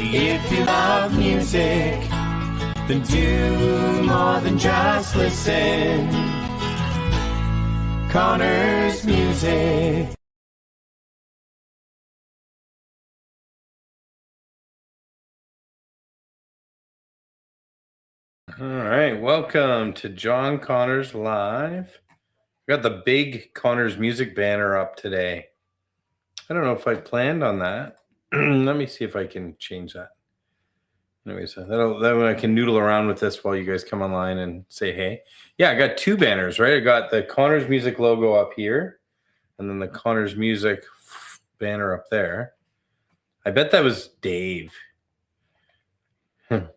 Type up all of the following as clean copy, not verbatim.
If you love music, then do more than just listen. Connor's Music. All right, welcome to John Connors Live. We got the big Connors Music banner up today. I don't know if I planned on that. Let me see if I can change that. Anyways, that way I can noodle around with this while you guys come online and say hey. Yeah, I got two banners, right? I got the Connors Music logo up here, and then the Connors Music banner up there. I bet that was Dave.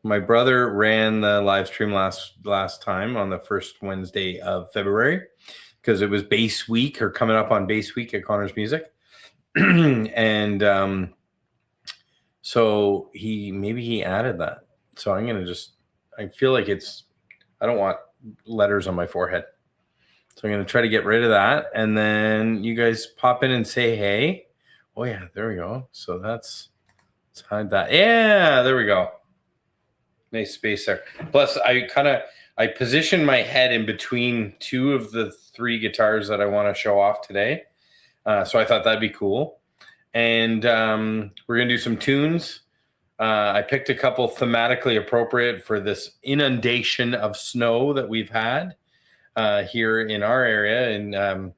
My brother ran the live stream last time on the first Wednesday of February because it was base week or coming up on base week at Connors Music. And so he added that. So I'm going to I feel like I don't want letters on my forehead. So I'm going to try to get rid of that. And then you guys pop in and say, hey. Oh yeah, there we go. So let's hide that. Yeah, there we go. Nice space there. Plus, I positioned my head in between two of the three guitars that I want to show off today. So I thought that'd be cool. And we're going to do some tunes. I picked a couple thematically appropriate for this inundation of snow that we've had here in our area. And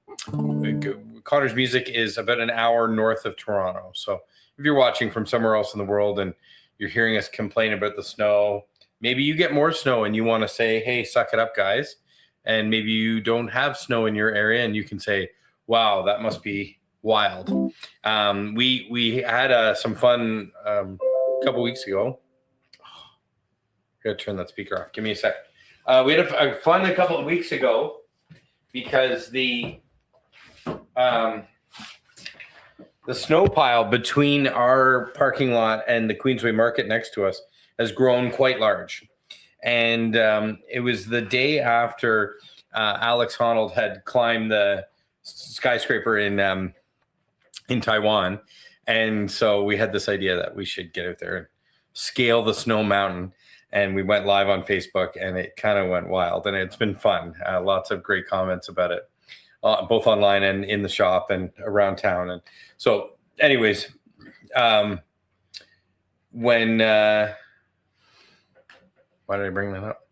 Connors Music is about an hour north of Toronto. So if you're watching from somewhere else in the world and you're hearing us complain about the snow, maybe you get more snow and you want to say, hey, suck it up, guys. And maybe you don't have snow in your area and you can say, wow, that must be wild. We had some fun a couple weeks ago. I gotta turn that speaker off. Give me a sec. We had a fun a couple of weeks ago because the snow pile between our parking lot and the Queensway Market next to us has grown quite large. And it was the day after Alex Honnold had climbed the skyscraper in Taiwan. And so we had this idea that we should get out there and scale the snow mountain. And we went live on Facebook and it kind of went wild. And it's been fun. Lots of great comments about it. Both online and in the shop and around town. And so anyways, why did I bring that up?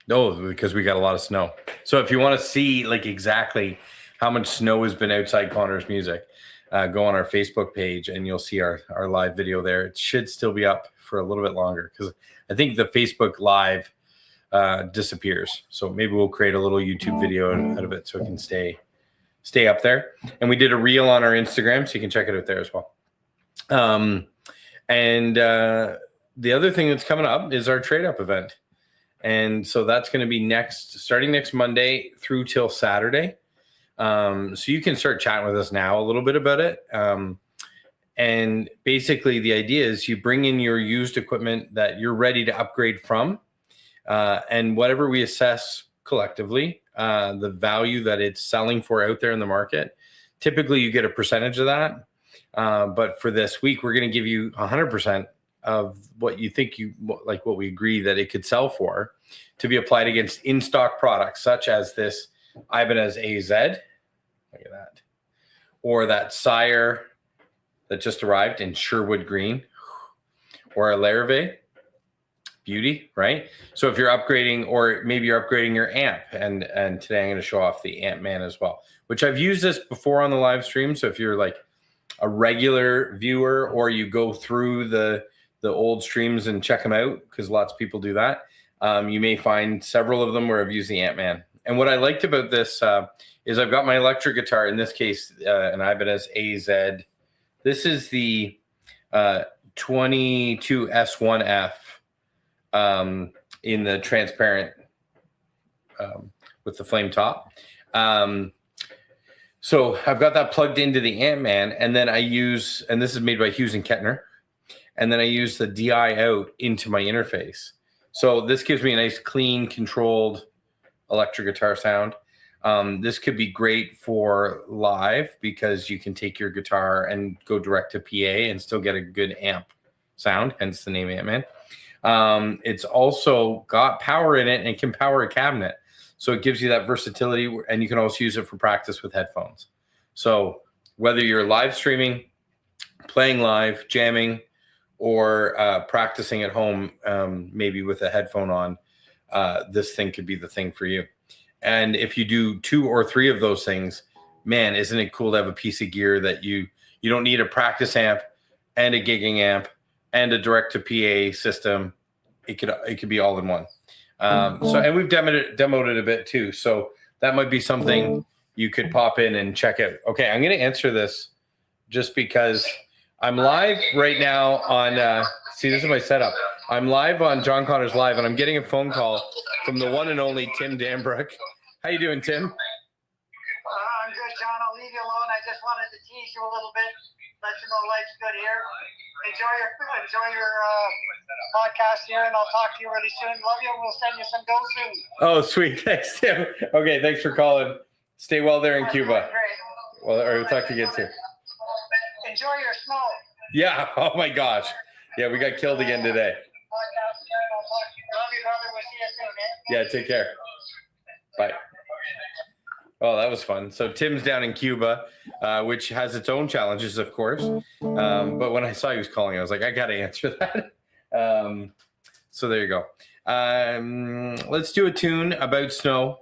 No, because we got a lot of snow. So if you want to see like exactly how much snow has been outside Connors Music, go on our Facebook page and you'll see our live video there. It should still be up for a little bit longer because I think the Facebook live disappears. So maybe we'll create a little YouTube video out of it so it can stay up there. And we did a reel on our Instagram, so you can check it out there as well. And the other thing that's coming up is our trade up event. And so that's going to be starting next Monday through till Saturday. So you can start chatting with us now a little bit about it. And basically the idea is you bring in your used equipment that you're ready to upgrade from. And whatever we assess collectively, the value that it's selling for out there in the market, typically you get a percentage of that. But for this week, we're going to give you 100% of what you think what we agree that it could sell for, to be applied against in-stock products such as this Ibanez AZ. Look at that. Or that Sire that just arrived in Sherwood Green, or a Larrivee. Beauty, right? So if you're upgrading, or maybe you're upgrading your amp, and today I'm going to show off the Amp Man as well, which I've used this before on the live stream. So if you're like a regular viewer, or you go through the old streams and check them out, because lots of people do that, you may find several of them where I've used the Amp Man. And what I liked about this is I've got my electric guitar, in this case, an Ibanez AZ. This is the 22S1F in the transparent with the flame top. So I've got that plugged into the Amp Man, and then I use, and this is made by Hughes and Kettner, and then I use the DI out into my interface. So this gives me a nice, clean, controlled electric guitar sound. This could be great for live because you can take your guitar and go direct to PA and still get a good amp sound, hence the name Ant-Man. It's also got power in it and can power a cabinet. So it gives you that versatility, and you can also use it for practice with headphones. So whether you're live streaming, playing live, jamming, or practicing at home, maybe with a headphone on, this thing could be the thing for you. And if you do 2 or 3 of those things, man, isn't it cool to have a piece of gear that you don't need a practice amp and a gigging amp and a direct to PA system. It could be all in one. And we've demoed it a bit too. So that might be something you could pop in and check out. Okay, I'm going to answer this just because I'm live right now on, see, this is my setup. I'm live on John Connor's Live, and I'm getting a phone call from the one and only Tim Danbrook. How you doing, Tim? I'm good, John. I'll leave you alone. I just wanted to tease you a little bit, let you know life's good here. Enjoy your podcast here, and I'll talk to you really soon. Love you, and we'll send you some dough soon. Oh, sweet. Thanks, Tim. Okay, thanks for calling. Stay well there in Cuba. Great. Well, or we'll talk to you again soon. Enjoy your snow. Yeah. Oh my gosh. Yeah, we got killed again today. Love you, brother. We'll see you soon, man. Yeah, take care. Bye. Oh, that was fun. So Tim's down in Cuba, which has its own challenges, of course. But when I saw he was calling, I was like, I got to answer that. So there you go. Let's do a tune about snow.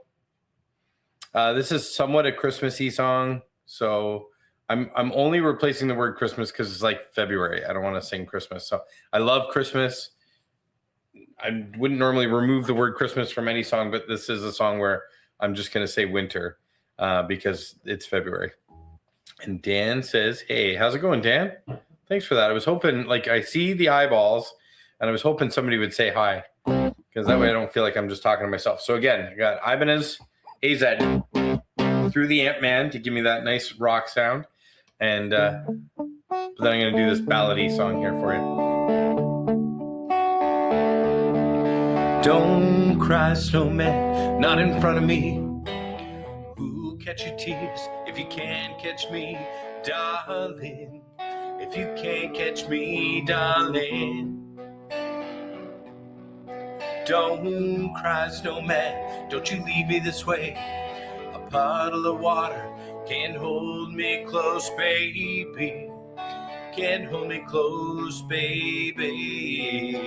This is somewhat a Christmassy song. So I'm only replacing the word Christmas because it's like February. I don't want to sing Christmas. So I love Christmas. I wouldn't normally remove the word Christmas from any song, but this is a song where I'm just going to say winter because it's February. And Dan says, hey, how's it going, Dan? Thanks for that. I was hoping, like, I see the eyeballs, and I was hoping somebody would say hi because that way I don't feel like I'm just talking to myself. So again, I got Ibanez AZ through the Ant-Man to give me that nice rock sound. And but then I'm going to do this ballady song here for you. Don't cry, snowman, not in front of me. Who'll catch your tears if you can't catch me, darling? If you can't catch me, darling. Don't cry, snowman, don't you leave me this way. A puddle of water can't hold me close, baby. Can't hold me close, baby.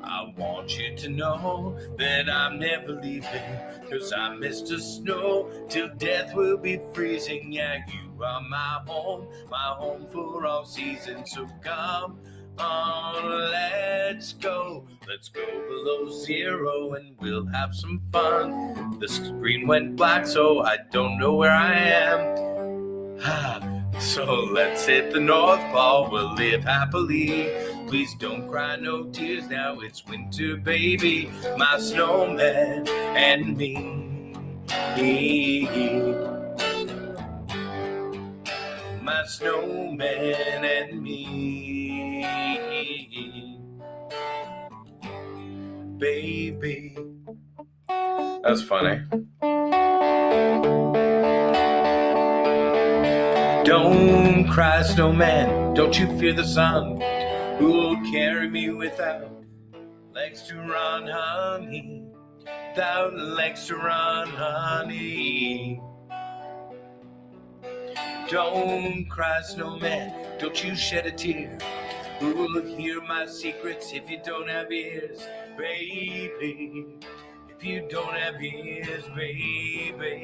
I want you to know that I'm never leaving, 'cause I miss the snow till death will be freezing. Yeah, you are my home for all seasons. So come on, let's go below zero and we'll have some fun. The screen went black, so I don't know where I am. So let's hit the North Pole, we'll live happily. Please don't cry, no tears, now it's winter, baby. My snowman and me. My snowman and me. Baby. That's funny. Don't cry, snowman, don't you fear the sun. Who'll carry me without legs to run, honey? Without legs to run, honey. Don't cry, snowman, don't you shed a tear. Who'll hear my secrets if you don't have ears, baby? If you don't have ears, baby.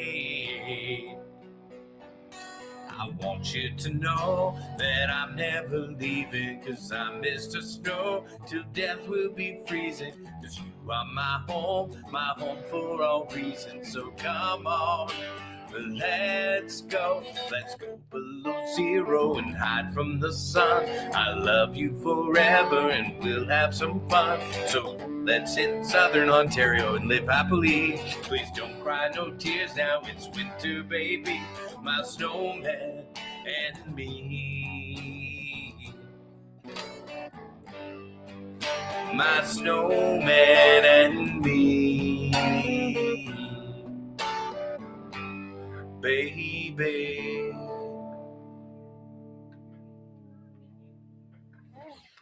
I want you to know that I'm never leaving, 'cause I miss the snow till death will be freezing. 'Cause you are my home for all reasons. So come on, let's go below zero and hide from the sun. I love you forever and we'll have some fun. So let's hit southern Ontario and live happily. Please don't cry, no tears, now it's winter, baby. My snowman and me. My snowman and me. Baby.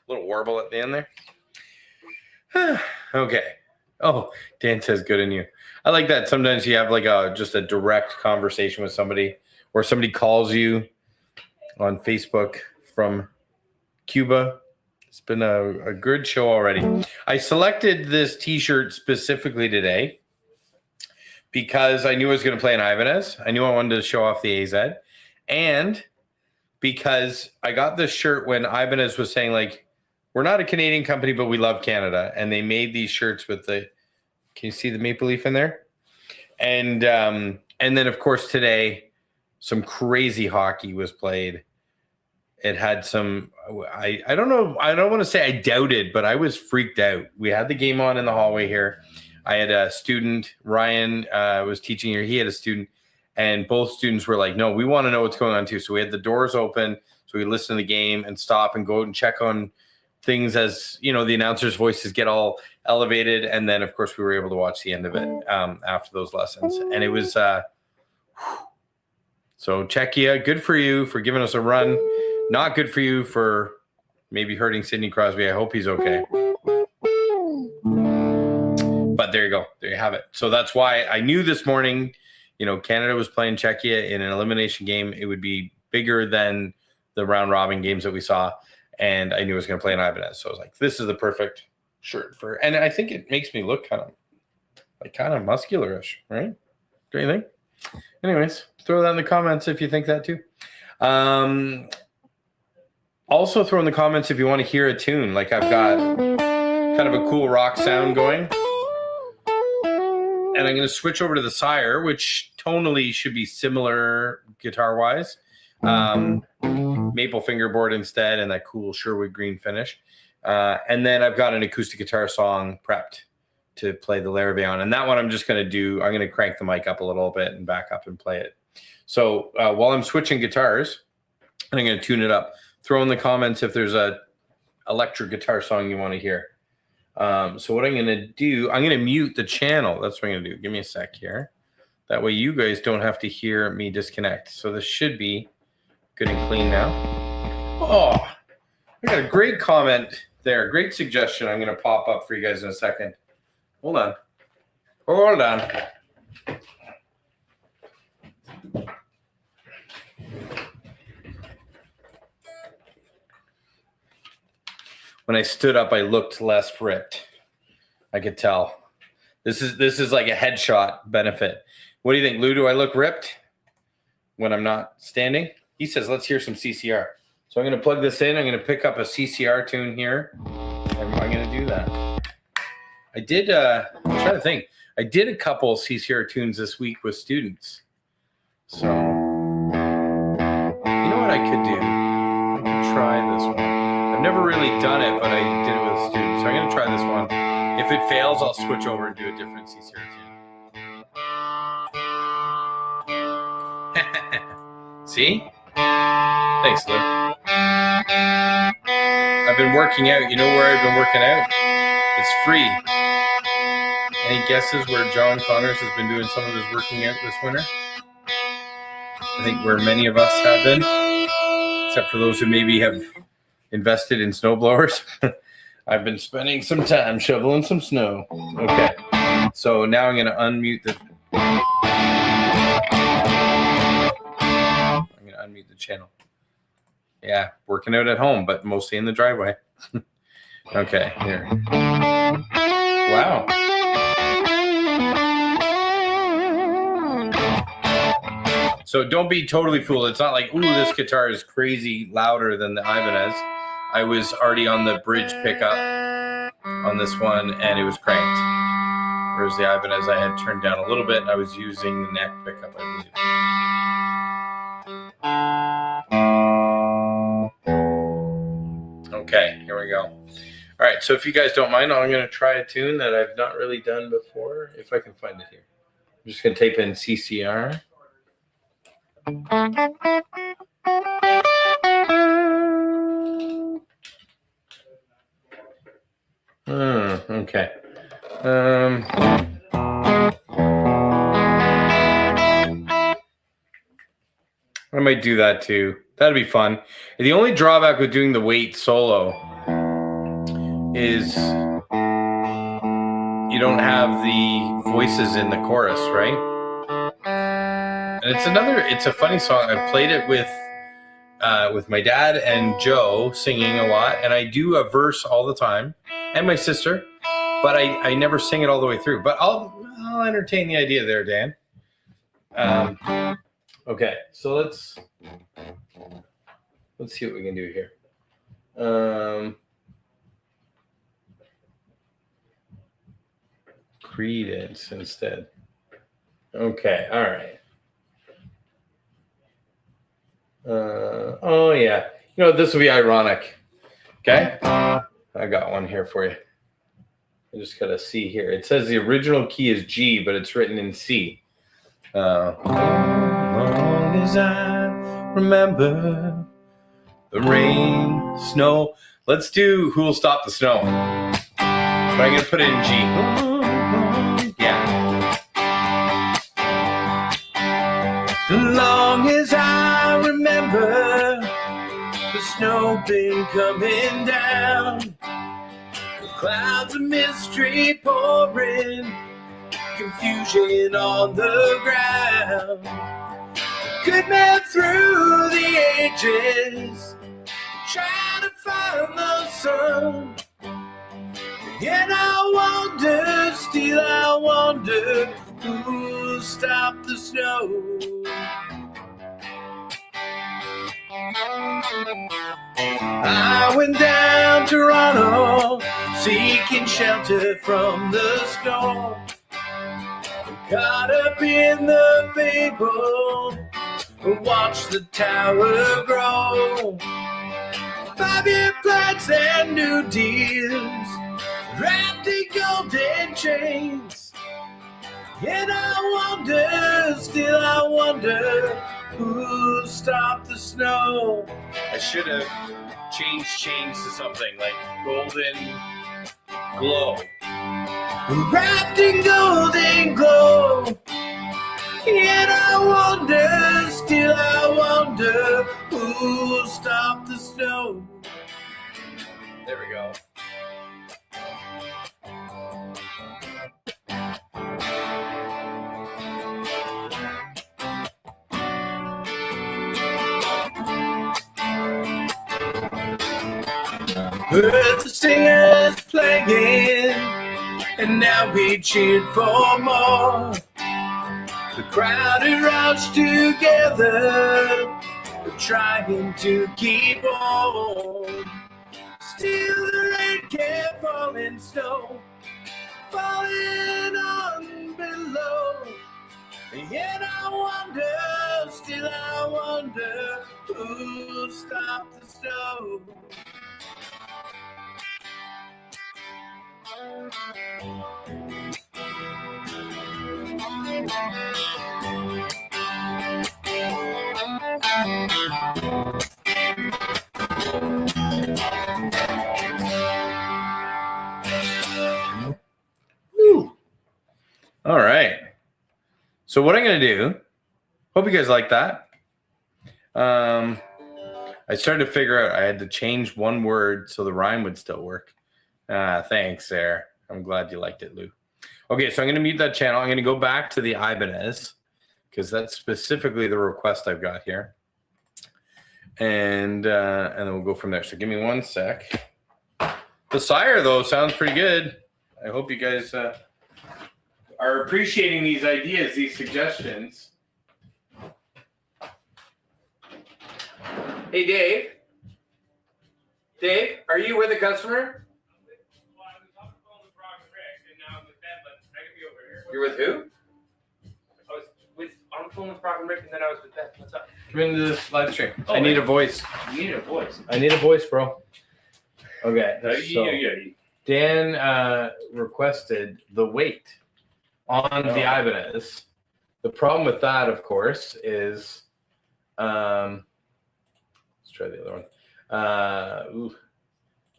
little warble at the end there. Okay. Oh, Dan says good in you. I like that. Sometimes you have like just a direct conversation with somebody, or somebody calls you on Facebook from Cuba. It's been a good show already. I selected this t-shirt specifically today because I knew I was going to play in Ibanez. I knew I wanted to show off the AZ. And because I got this shirt when Ibanez was saying, like, we're not a Canadian company, but we love Canada. And they made these shirts with can you see the maple leaf in there? And then, of course, today, some crazy hockey was played. It had some, I don't know, I don't want to say I doubted, but I was freaked out. We had the game on in the hallway here. I had a student, Ryan was teaching here. He had a student, and both students were like, no, we want to know what's going on too. So we had the doors open, so we listen to the game and stop and go out and check on things as, you know, the announcers' voices get all elevated. And then, of course, we were able to watch the end of it after those lessons. And it was, so Czechia, good for you for giving us a run. Not good for you for maybe hurting Sidney Crosby. I hope he's okay. But there you go. There you have it. So that's why I knew this morning, you know, Canada was playing Czechia in an elimination game. It would be bigger than the round robin games that we saw. And I knew I was going to play in Ibanez. So I was like, this is the perfect shirt for, and I think it makes me look kind of muscularish, right? Don't you think? Anyways, throw that in the comments if you think that too. Also throw in the comments if you want to hear a tune. Like I've got kind of a cool rock sound going. And I'm going to switch over to the Sire, which tonally should be similar guitar-wise. Maple fingerboard instead, and that cool Sherwood green finish. And then I've got an acoustic guitar song prepped to play the Larrivee on. And that one I'm just going to do, I'm going to crank the mic up a little bit and back up and play it. So while I'm switching guitars, and I'm going to tune it up, throw in the comments if there's a electric guitar song you want to hear. So what I'm going to do, I'm going to mute the channel. That's what I'm going to do. Give me a sec here. That way you guys don't have to hear me disconnect. So this should be good and clean now. Oh, I got a great comment there. Great suggestion. I'm going to pop up for you guys in a second. Hold on. Hold on. When I stood up, I looked less ripped. I could tell. This is like a headshot benefit. What do you think, Lou? Do I look ripped when I'm not standing? He says, let's hear some CCR. So I'm going to plug this in. I'm going to pick up a CCR tune here. And I'm going to do that. I did, I'm trying to think. I did a couple CCR tunes this week with students. So, you know what I could do? I could try this one. I've never really done it, but I did it with students. So I'm going to try this one. If it fails, I'll switch over and do a different CCR tune. See? Thanks, Lou. I've been working out. You know where I've been working out? It's free. Any guesses where John Connors has been doing some of his working out this winter? I think where many of us have been, except for those who maybe have invested in snowblowers. I've been spending some time shoveling some snow. Okay. So now I'm going to unmute the... unmute the channel. Yeah, working out at home, but mostly in the driveway. Okay, here. Wow. So don't be totally fooled. It's not like, ooh, this guitar is crazy louder than the Ibanez. I was already on the bridge pickup on this one, and it was cranked. Whereas the Ibanez I had turned down a little bit, and I was using the neck pickup, I believe. Okay, here we go. All right, so if you guys don't mind, I'm going to try a tune that I've not really done before, if I can find it here. I'm just going to type in CCR. Okay. I might do that too. That'd be fun. The only drawback with doing the weight solo is you don't have the voices in the chorus, right? And it's a funny song. I've played it with my dad and Joe singing a lot, and I do a verse all the time, and my sister, but I never sing it all the way through. But I'll entertain the idea there, Dan. Okay, so let's see what we can do here. Credence instead. Okay, all right. Oh yeah, this will be ironic. Okay, I got one here for you. I just gotta see here. It says the original key is G, but it's written in C. Long as I remember the rain, snow. Let's do Who'll Stop the Snow. But I'm gonna put it in G. Yeah. Long as I remember, the snow been coming down, the clouds of mystery pouring, confusion on the ground. Good man through the ages, trying to find the sun. And I wonder, still I wonder, who'll stop the snow? I went down to Toronto, seeking shelter from the storm. Caught up in the fable, watch the tower grow. 5-year plans and new deals, wrapped in golden chains. And I wonder, still I wonder, who'll stop the snow? I should have changed chains to something like golden glow. Wrapped in golden glow. And I wonder, still I wonder, who'll stop the snow? There we go. Heard the singers playing, and now we cheered for more. The crowd had rushed together, trying to keep on. Still the rain kept falling, snow falling on below. And I wonder, still I wonder, who'll stop the snow? Woo. All right. So what I'm going to do, hope you guys like that. I started to figure out I had to change one word so the rhyme would still work. Thanks there. I'm glad you liked it, Lou. Okay, so I'm going to mute that channel. I'm going to go back to the Ibanez because that's specifically the request I've got here. And then we'll go from there. So give me one sec. The Sire, though, sounds pretty good. I hope you guys are appreciating these ideas, these suggestions. Hey, Dave. Dave, are you with a customer? You're with who? I was on the phone with Brock and Rick, and then I was with Ben. What's up? Come into this live stream. Oh, I need a voice. You need a voice. I need a voice, bro. Okay. So Yeah. Dan requested the weight on the Ibanez. The problem with that, of course, is let's try the other one.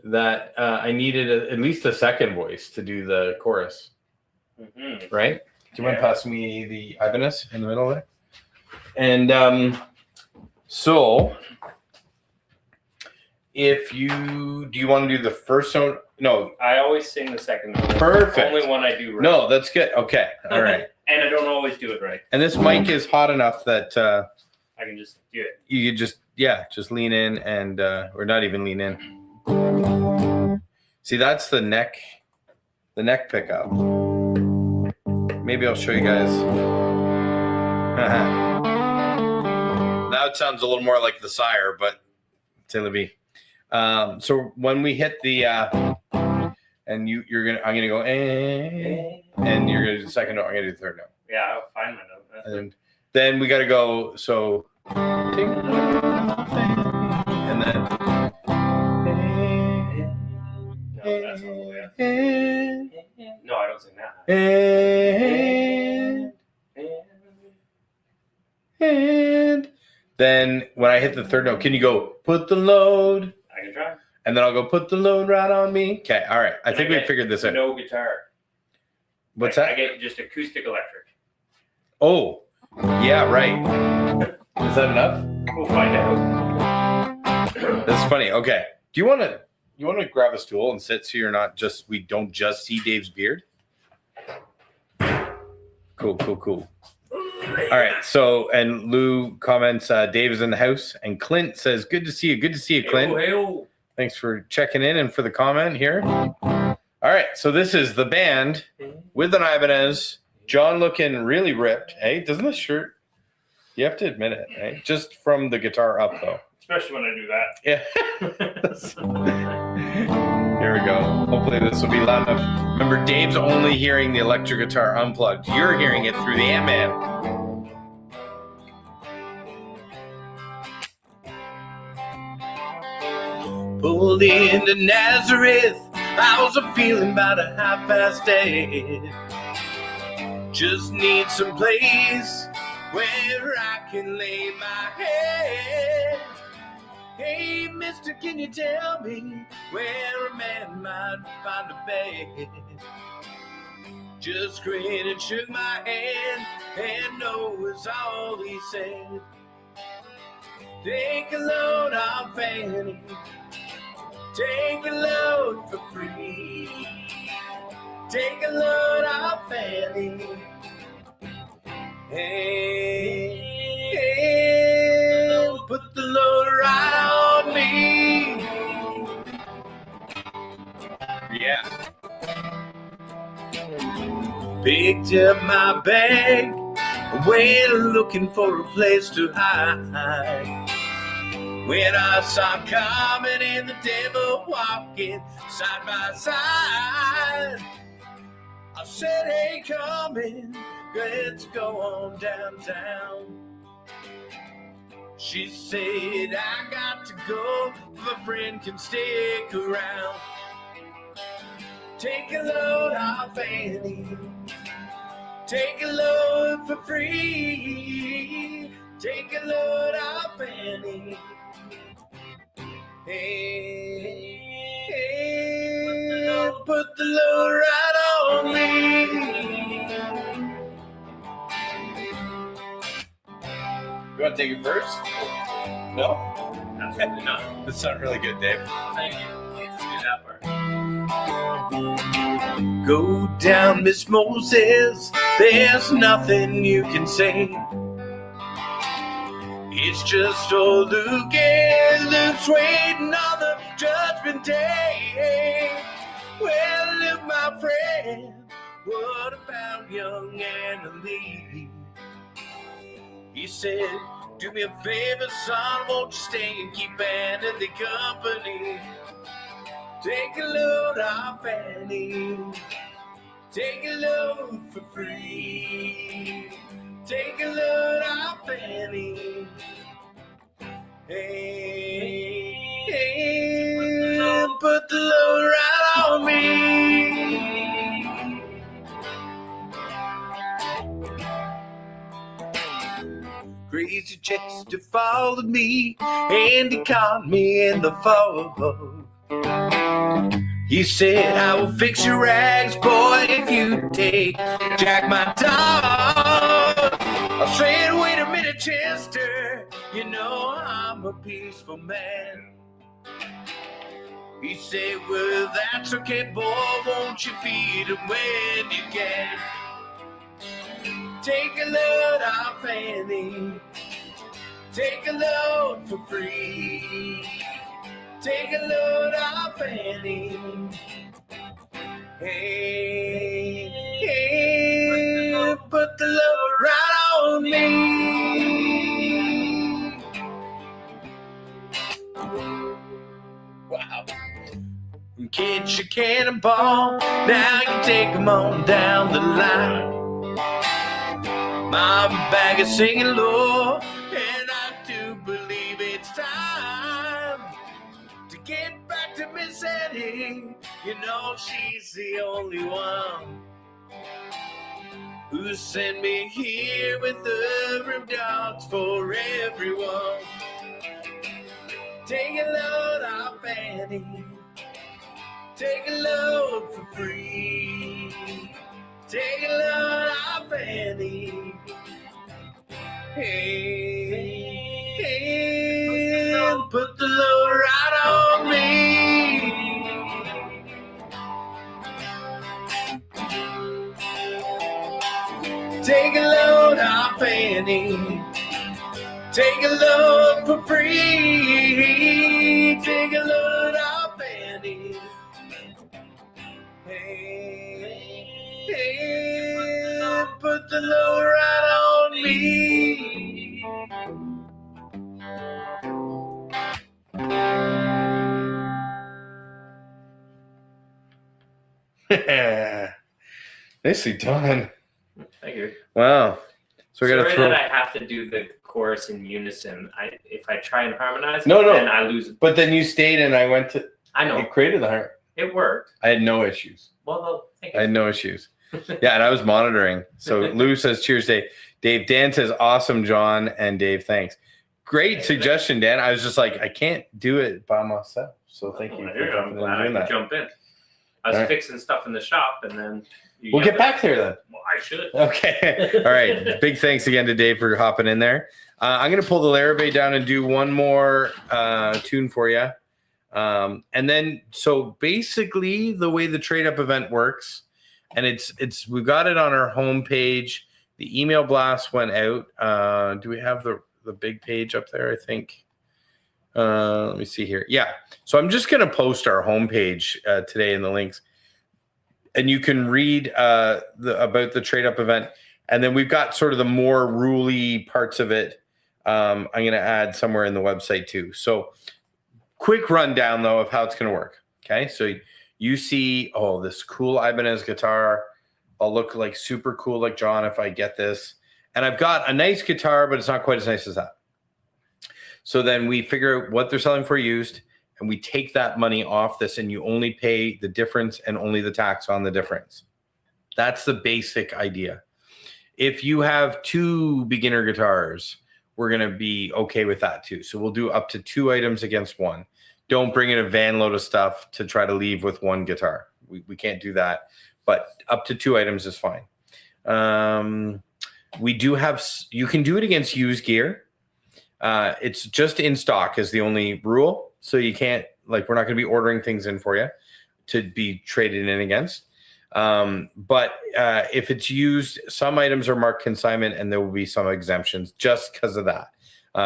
That I needed at least a second voice to do the chorus. Mm-hmm. Right? Do you mind passing me the Ibanez in the middle there? And so if you do you want to do the first note? No. I always sing the second note. Perfect. The only one I do right. No, that's good. Okay. All right. And I don't always do it right. And this mic is hot enough that I can just do it. you could just lean in and or not even lean in. See, that's the neck pickup. Maybe I'll show you guys. Now it sounds a little more like the Sire, but c'est la vie. So when we hit the and I'm gonna go and you're gonna do the second note. I'm gonna do the third note. Yeah, I'll find my note. And then we gotta go. So and then No, that's not the way. No, I don't sing that. And then when I hit the third note, can you go put the load? I can try. And then I'll go put the load right on me. Okay, all right. I think we figured this out. No guitar. What's that? I get just acoustic electric. Oh, yeah, right. Is that enough? We'll find out. That's funny. Okay. Do you want to grab a stool and sit so you're not we don't just see Dave's beard? Cool. All right. So, and Lou comments, Dave is in the house, and Clint says, good to see you, Clint. Hey-o. Thanks for checking in and for the comment here. All right. So this is the band with an Ibanez. John looking really ripped. Hey, doesn't this shirt? You have to admit it, right? Just from the guitar up, though. Especially when I do that. Yeah. Here we go. Hopefully this will be loud enough. Remember, Dave's only hearing the electric guitar unplugged. You're hearing it through the Ant-Man. Pulled into Nazareth. I was feeling about 8:30. Just need some place where I can lay my head. Hey, mister, can you tell me where a man might find a bed? Just grinned and shook my hand, and no was all he said. Take a load off Fanny, take a load for free. Take a load off Fanny. Hey, put the load right on me. Yeah. Picked up my bag, went looking for a place to hide. When I saw Carmen and the devil walking side by side, I said, hey, Carmen, let's go on downtown. She said, I got to go, my friend can stick around. Take a load off Annie, take a load for free. Take a load off Annie. Hey, put the load right on me. You want to take it first? No? Absolutely not. That's not really good, Dave. Thank you. Let's do that part. Go down, Miss Moses. There's nothing you can say. It's just old Luke and Luke's waiting on the judgment day. Well, Luke, my friend, what about young Annalie? He said, do me a favor, son, won't you stay and keep Annalie company? Take a load off Annie, take a load for free. Take a load off Annie. Hey, put the load right on me. Crazy Chester followed me, and he caught me in the fog. He said, I will fix your rags, boy, if you take Jack, my dog. I said, wait a minute, Chester, you know I'm a peaceful man. He said, well, that's okay, boy, won't you feed him when you can? Take a load off Annie. Take a load for free. Take a load off Annie. Hey, hey, put the load right on me. Wow. Kids, you cannonball. Now you take them on down the line. My bag is singing low, and I do believe it's time to get back to Miss Eddie. You know she's the only one who sent me here with the room dogs for everyone. Take a load off Annie. Take a load for free. Take a load off Annie. Hey, hey, put the load right on me. Take a load off Annie. Take a load for free. Take a load off Annie. Hey, hey, put the load right on me. Nicely done. Thank you. Wow. So we got to throw. That I have to do the chorus in unison. If I try and harmonize, No, then I lose. But then you stayed, and I went to. I know. It created the heart. It worked. I had no issues. Well, thank you. I had no issues. Yeah, and I was monitoring. So Lou says, cheers, Dave. Dave. Dan says, awesome, John. And Dave, thanks. Great suggestion, Dan. I was just like, I can't do it by myself. So thank you. I'm glad I could jump in. I was fixing stuff in the shop, and then we'll get back there then. Well, I should. Okay. All right. Big thanks again to Dave for hopping in there. I'm going to pull the Larrabee down and do one more tune for you. And then, so basically the way the trade up event works, and we've got it on our homepage. The email blast went out. Do we have the big page up there? I think. Let me see here. Yeah. So I'm just going to post our homepage today in the links, and you can read about the trade up event. And then we've got sort of the more ruly parts of it. I'm going to add somewhere in the website too. So quick rundown though of how it's going to work. Okay. So you see, oh, this cool Ibanez guitar. I'll look like super cool like John if I get this. And I've got a nice guitar, but it's not quite as nice as that. So then we figure out what they're selling for used, and we take that money off this, and you only pay the difference and only the tax on the difference. That's the basic idea. If you have two beginner guitars, we're going to be okay with that too. So we'll do up to 2 items against one. Don't bring in a van load of stuff to try to leave with one guitar. We can't do that, but up to 2 items is fine. We do have, you can do it against used gear. It's just in stock is the only rule. So you can't, like, we're not going to be ordering things in for you to be traded in against. But if it's used, some items are marked consignment, and there will be some exemptions just because of that.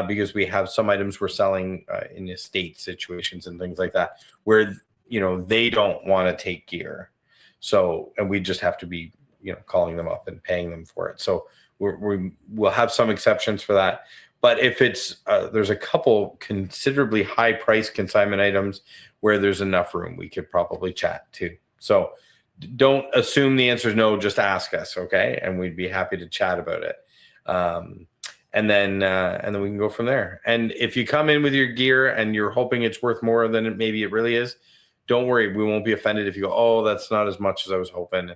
Because we have some items we're selling in estate situations and things like that, where, you know, they don't want to take gear. So, and we just have to be, you know, calling them up and paying them for it. So we'll have some exceptions for that. But if it's, there's a couple considerably high price consignment items where there's enough room, we could probably chat too. So don't assume the answer is no, just ask us. Okay. And we'd be happy to chat about it. And then we can go from there. And if you come in with your gear and you're hoping it's worth more than maybe it really is, don't worry. We won't be offended if you go, oh, that's not as much as I was hoping,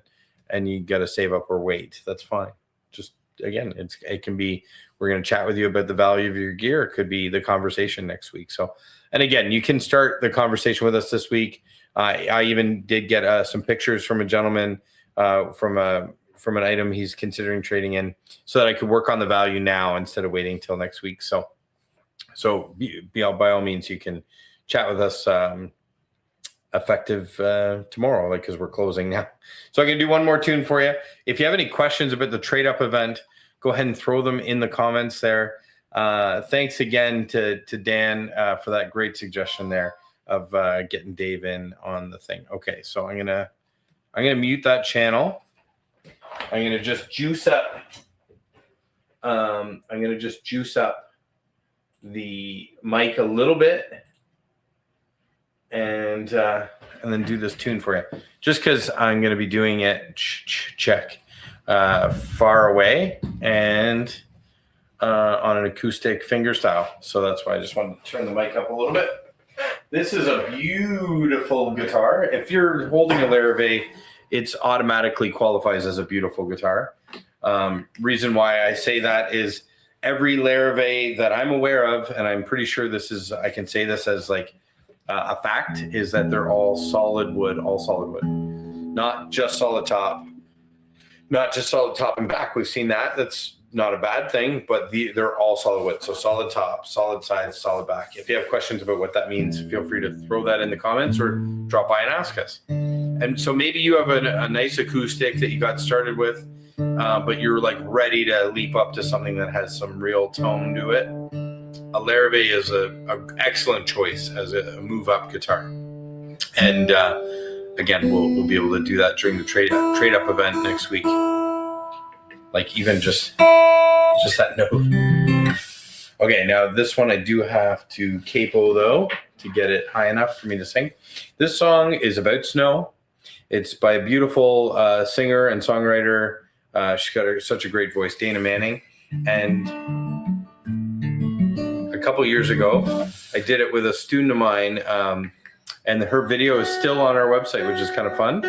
and you got to save up or wait. That's fine. Just, again, it can be, we're going to chat with you about the value of your gear. It could be the conversation next week. So, and again, you can start the conversation with us this week. I even did get some pictures from a gentleman from an item he's considering trading in, so that I could work on the value now instead of waiting till next week. So by all means, you can chat with us effective tomorrow, like, because we're closing now. So I'm gonna do one more tune for you. If you have any questions about the trade up event, go ahead and throw them in the comments there. Thanks again to Dan for that great suggestion there of getting Dave in on the thing. Okay, so I'm gonna mute that channel. I'm gonna just juice up. I'm gonna just juice up the mic a little bit, and then do this tune for you. Just because I'm gonna be doing it check far away and on an acoustic finger style. So that's why I just wanted to turn the mic up a little bit. This is a beautiful guitar. If you're holding a Larrivee, it automatically qualifies as a beautiful guitar. Reason why I say that is every Larrivee that I'm aware of, and I'm pretty sure I can say this as like a fact, is that they're all solid wood, not just solid top and back. We've seen that. That's not a bad thing, but they're all solid wood. So solid top, solid sides, solid back. If you have questions about what that means, feel free to throw that in the comments or drop by and ask us. And so maybe you have a nice acoustic that you got started with, but you're like ready to leap up to something that has some real tone to it. A Larrivee is an excellent choice as a move up guitar. And again, we'll be able to do that during the trade up event next week. Like even just that note. Okay, now this one I do have to capo though to get it high enough for me to sing. This song is about snow. It's by a beautiful singer and songwriter. She's got such a great voice, Dana Manning. And a couple years ago, I did it with a student of mine, and her video is still on our website, which is kind of fun.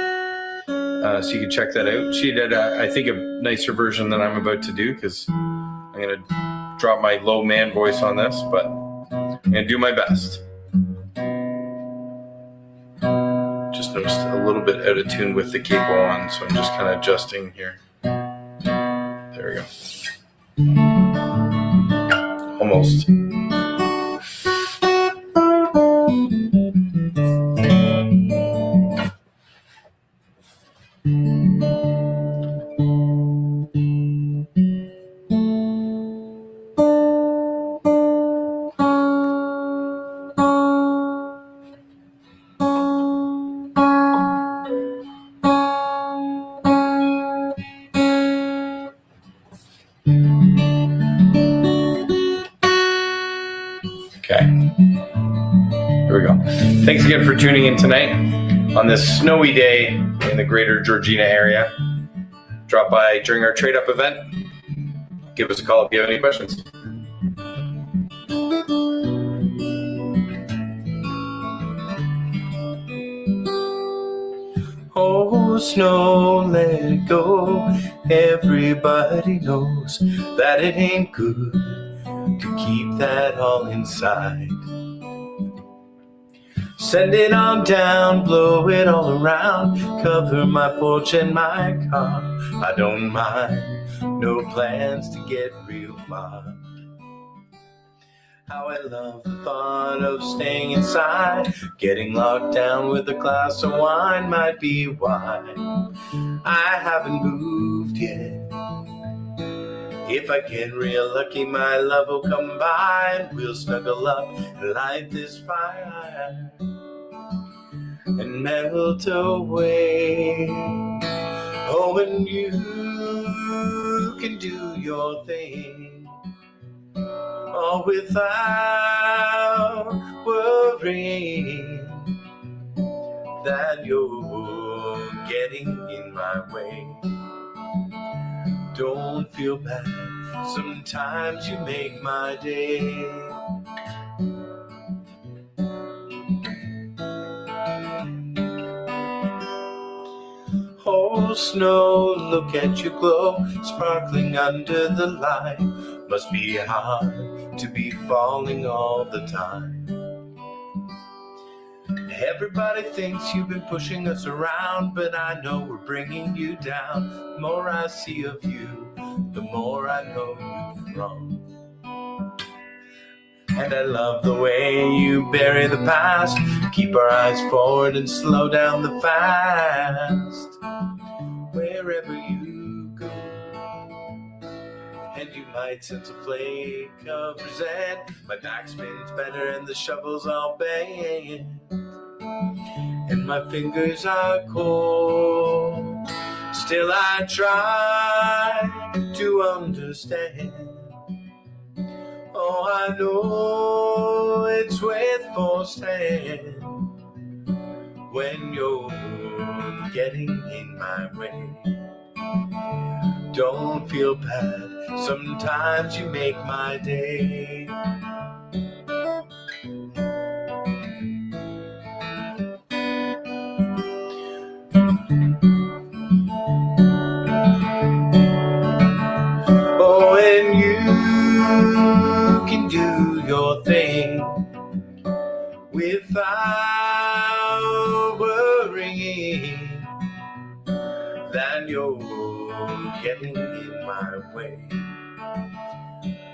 So you can check that out. She did, I think, a nicer version than I'm about to do, because I'm going to drop my low man voice on this, but I'm going to do my best. Just noticed a little bit out of tune with the capo on, so I'm just kind of adjusting here. There we go. Almost. Okay, here we go. Thanks again for tuning in tonight on this snowy day in the greater Georgina area. Drop by during our trade up event. Give us a call if you have any questions. Oh, snow, let it go. Everybody knows that it ain't good to keep that all inside. Send it on down, blow it all around, cover my porch and my car. I don't mind, no plans to get real far. How I love the thought of staying inside, getting locked down with a glass of wine might be why I haven't moved yet. If I get real lucky, my love will come by and we'll snuggle up and light this fire and melt away. Oh, and you can do your thing, all without worrying that you're getting in my way. Don't feel bad, sometimes you make my day. Oh, snow, look at you glow, sparkling under the light. Must be hard to be falling all the time. Everybody thinks you've been pushing us around, but I know we're bringing you down. The more I see of you, the more I know you've grown. And I love the way you bury the past, keep our eyes forward and slow down the fast. Wherever you go, and you might sense a flake of resent. My back spins better and the shovel's all bent, and my fingers are cold. Still I try to understand. Oh, I know it's with forced hand when you're getting in my way. Don't feel bad, sometimes you make my day. Oh, and you can do your thing without worrying that you're getting in my way.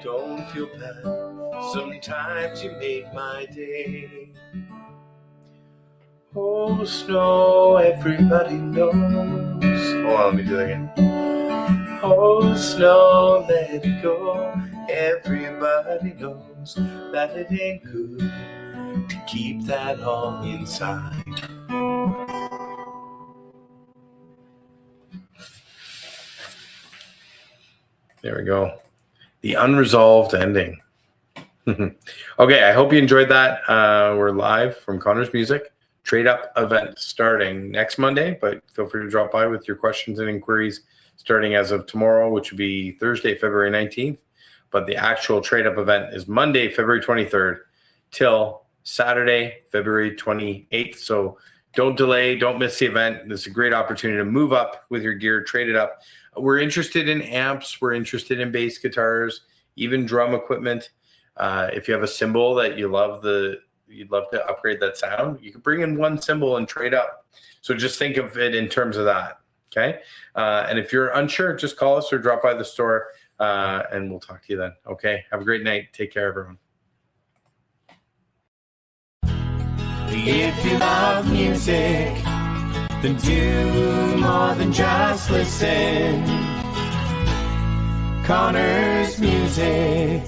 Don't feel bad, sometimes you make my day. Oh, snow, everybody knows. Hold on, let me do that again. Oh, snow, let it go. Everybody knows that it ain't good to keep that all inside. There we go. The unresolved ending. Okay, I hope you enjoyed that. We're live from Connor's Music. Trade Up event starting next Monday, but feel free to drop by with your questions and inquiries starting as of tomorrow, which would be Thursday, February 19th. But the actual Trade Up event is Monday, February 23rd till Saturday, February 28th. So don't delay, don't miss the event. This is a great opportunity to move up with your gear, trade it up. We're interested in amps, we're interested in bass guitars, even drum equipment. If you have a cymbal that you'd love to upgrade that sound, you can bring in one cymbal and trade up. So just think of it in terms of that. Okay. And if you're unsure, just call us or drop by the store and we'll talk to you then. Okay. Have a great night. Take care, everyone. If you love music, then do more than just listen. Connor's Music.